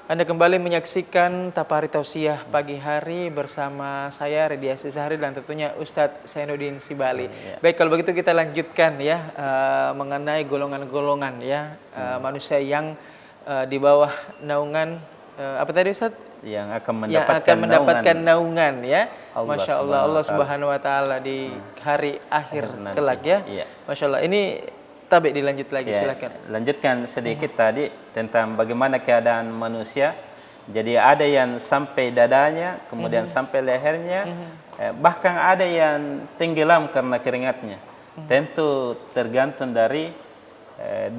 Anda kembali menyaksikan Tapari Tausiah pagi hari bersama saya Rediasi Sehari dan tentunya Ustadz Zainuddin Sibali. Baik, kalau begitu kita lanjutkan ya mengenai golongan-golongan ya manusia yang di bawah naungan apa tadi Ustadz? Yang akan mendapatkan naungan ya. Allah Masya Allah, Allah Subhanahu Wa Taala di hari akhir kelak ya. Masya Allah. Ini Tabe dilanjut lagi, silakan. Lanjutkan sedikit tadi tentang bagaimana keadaan manusia. Jadi ada yang sampai dadanya, kemudian sampai lehernya, bahkan ada yang tenggelam karena keringatnya. Tentu tergantung dari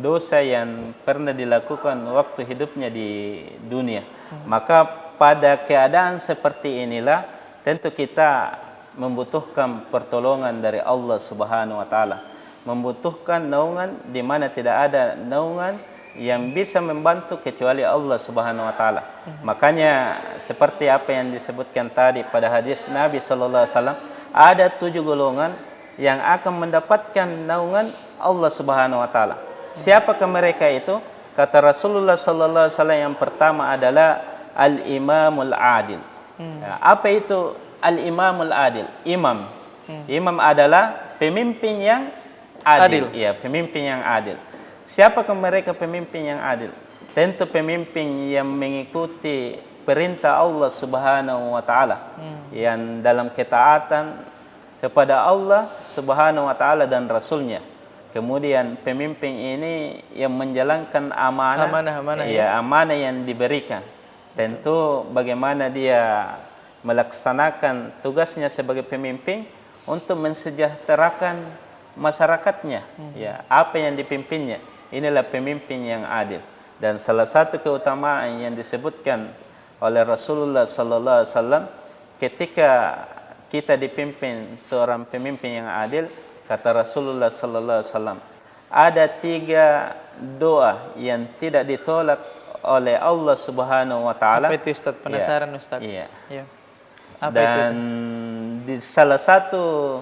dosa yang pernah dilakukan waktu hidupnya di dunia. Maka pada keadaan seperti inilah tentu kita membutuhkan pertolongan dari Allah Subhanahu Wa Taala. Membutuhkan naungan di mana tidak ada naungan yang bisa membantu kecuali Allah Subhanahu Wa Taala. Makanya seperti apa yang disebutkan tadi pada hadis Nabi Sallallahu Alaihi Wasallam, ada 7 golongan yang akan mendapatkan naungan Allah Subhanahu Wa Taala. Siapakah mereka itu? Kata Rasulullah Sallallahu Alaihi Wasallam, yang pertama adalah al-imamul adil. Apa itu al-imamul adil? Imam adalah pemimpin yang adil. Iya, pemimpin yang adil. Siapakah mereka pemimpin yang adil? Tentu pemimpin yang mengikuti perintah Allah Subhanahu Wa Taala, yang dalam ketaatan kepada Allah Subhanahu Wa Taala dan Rasulnya. Kemudian pemimpin ini yang menjalankan amanah yang diberikan. Tentu bagaimana dia melaksanakan tugasnya sebagai pemimpin untuk mensejahterakan masyarakatnya, ya, apa yang dipimpinnya. Inilah pemimpin yang adil. Dan salah satu keutamaan yang disebutkan oleh Rasulullah Sallallahu Alaihi Wasallam, ketika kita dipimpin seorang pemimpin yang adil, kata Rasulullah Sallallahu Alaihi Wasallam, ada 3 doa yang tidak ditolak oleh Allah Subhanahu Wa Taala. Apa itu Ustaz? Penasaran Ustaz. Iya. Apa dan itu? Di salah satu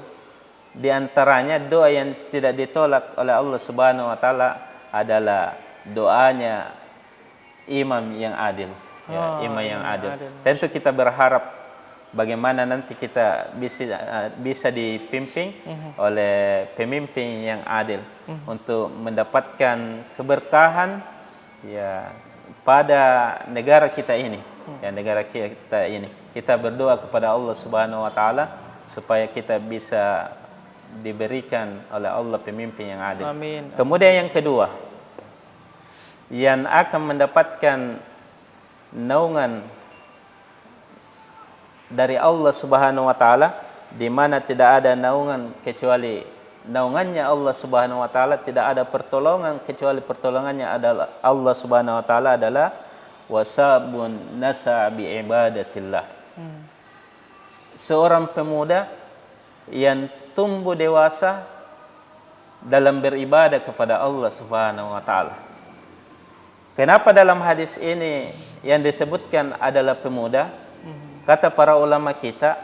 di antaranya doa yang tidak ditolak oleh Allah Subhanahu Wa Taala adalah doanya imam yang adil. Imam yang adil. Tentu kita berharap bagaimana nanti kita bisa dipimpin oleh pemimpin yang adil untuk mendapatkan keberkahan ya pada negara kita ini. Ya, negara kita ini. Kita berdoa kepada Allah Subhanahu Wa Taala supaya kita bisa diberikan oleh Allah pemimpin yang adil. Amin. Kemudian yang kedua, yang akan mendapatkan naungan dari Allah Subhanahu Wa Taala, di mana tidak ada naungan kecuali naungannya Allah Subhanahu Wa Taala, tidak ada pertolongan kecuali pertolongannya adalah Allah Subhanahu Wa Taala, adalah wasabun nasa bi ibadatillah. Seorang pemuda yang tumbuh dewasa dalam beribadah kepada Allah Subhanahu Wa Taala. Kenapa dalam hadis ini yang disebutkan adalah pemuda? Kata para ulama kita,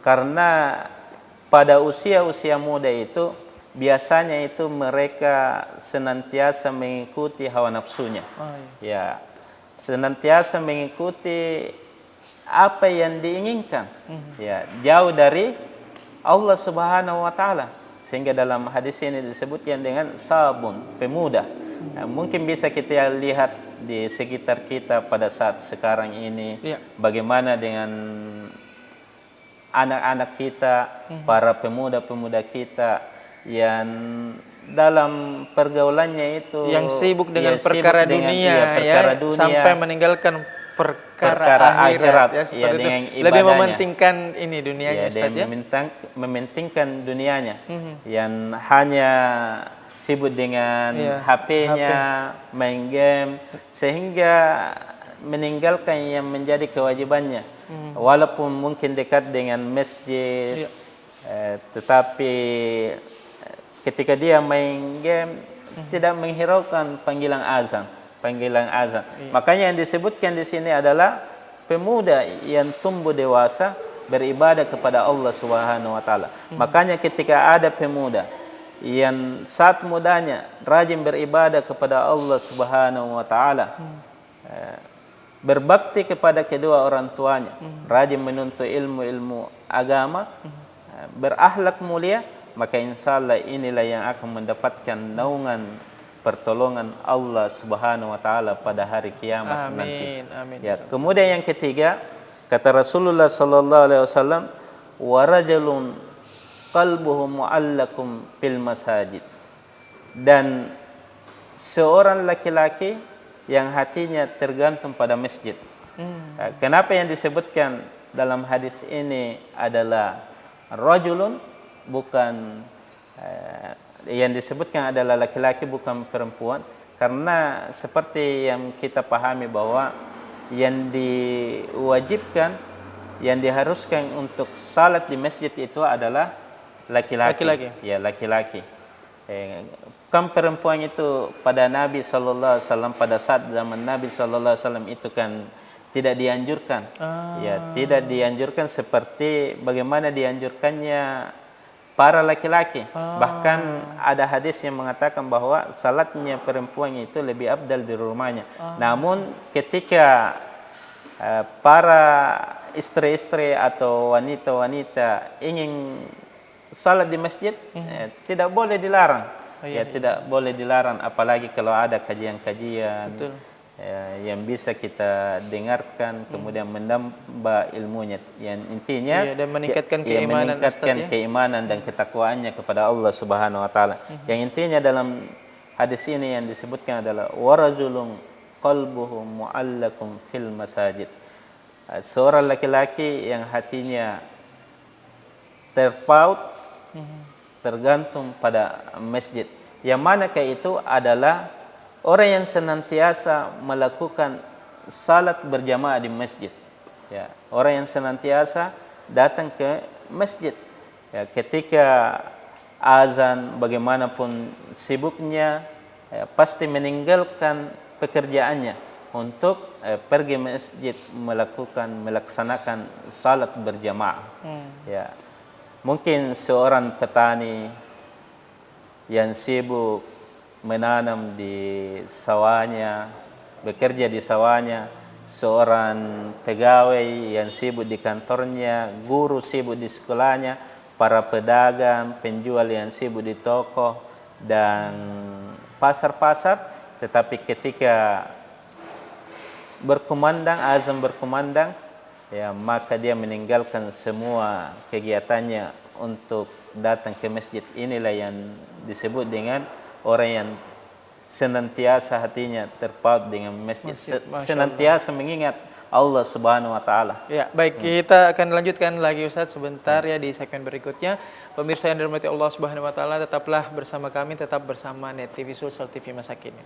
karena pada usia-usia muda itu biasanya itu mereka senantiasa mengikuti hawa nafsunya. Ya, senantiasa mengikuti apa yang diinginkan. Ya, jauh dari Allah Subhanahu Wa Taala. Sehingga dalam hadis ini disebutkan dengan sabun, pemuda. Mungkin bisa kita lihat di sekitar kita pada saat sekarang ini, bagaimana dengan anak-anak kita, para pemuda-pemuda kita yang dalam pergaulannya itu yang sibuk dengan perkara dunia, sampai meninggalkan perkara akhirat ya, seperti itu. Lebih mementingkan ini dunianya, Ustaz, ya. Mementingkan dunianya, yang hanya sibuk dengan HP-nya, main game, sehingga meninggalkan yang menjadi kewajibannya. Walaupun mungkin dekat dengan masjid, tetapi ketika dia main game tidak menghiraukan panggilan azan. Makanya yang disebutkan di sini adalah pemuda yang tumbuh dewasa beribadah kepada Allah Subhanahu Wa Taala. Makanya ketika ada pemuda yang saat mudanya rajin beribadah kepada Allah Subhanahu Wa Taala, berbakti kepada kedua orang tuanya, rajin menuntut ilmu-ilmu agama, berakhlak mulia, maka insya Allah inilah yang akan mendapatkan naungan pertolongan Allah Subhanahu wa taala pada hari kiamat nanti. Amin. Ya, kemudian yang ketiga, kata Rasulullah sallallahu alaihi wasallam, wa rajulun qalbuhu mu'allakum fil masajid. Dan seorang laki-laki yang hatinya tergantung pada masjid. Kenapa yang disebutkan dalam hadis ini adalah rajulun, bukan yang disebutkan adalah laki-laki bukan perempuan, karena seperti yang kita pahami bahwa yang diwajibkan, yang diharuskan untuk salat di masjid itu adalah laki-laki. Ya, laki-laki. Kan perempuan itu pada Nabi sallallahu alaihi wasallam, pada saat zaman Nabi sallallahu alaihi wasallam itu kan tidak dianjurkan. Ya, tidak dianjurkan seperti bagaimana dianjurkannya para laki-laki. Bahkan ada hadis yang mengatakan bahwa salatnya perempuan itu lebih afdal di rumahnya. Namun ketika para istri-istri atau wanita-wanita ingin salat di masjid, tidak boleh dilarang. Tidak boleh dilarang, apalagi kalau ada kajian-kajian yang bisa kita dengarkan, kemudian menambah ilmunya, yang intinya dan meningkatkan keimanan, keimanan dan ketakwaannya kepada Allah Subhanahu wa taala. Yang intinya dalam hadis ini yang disebutkan adalah warajulun qalbuhu mu'allakum fil masajid. Seorang laki-laki yang hatinya terpaut, tergantung pada masjid. Yang manakah itu adalah orang yang senantiasa melakukan salat berjamaah di masjid. Ya, orang yang senantiasa datang ke masjid. Ya, ketika azan bagaimanapun sibuknya, pasti meninggalkan pekerjaannya untuk pergi masjid melaksanakan salat berjamaah. Ya, mungkin seorang petani yang sibuk menanam di sawahnya, bekerja di sawahnya, seorang pegawai yang sibuk di kantornya, guru sibuk di sekolahnya, para pedagang, penjual yang sibuk di toko dan pasar-pasar, tetapi ketika azan berkumandang, ya, maka dia meninggalkan semua kegiatannya untuk datang ke masjid. Inilah yang disebut dengan orang yang senantiasa hatinya terpaut dengan masjid, senantiasa mengingat Allah Subhanahu wa taala. Ya, baik, kita akan lanjutkan lagi Ustaz sebentar ya di segmen berikutnya. Pemirsa yang dirahmati Allah Subhanahu wa taala, tetaplah bersama kami, tetap bersama Net TV Sulsel TV masa kini.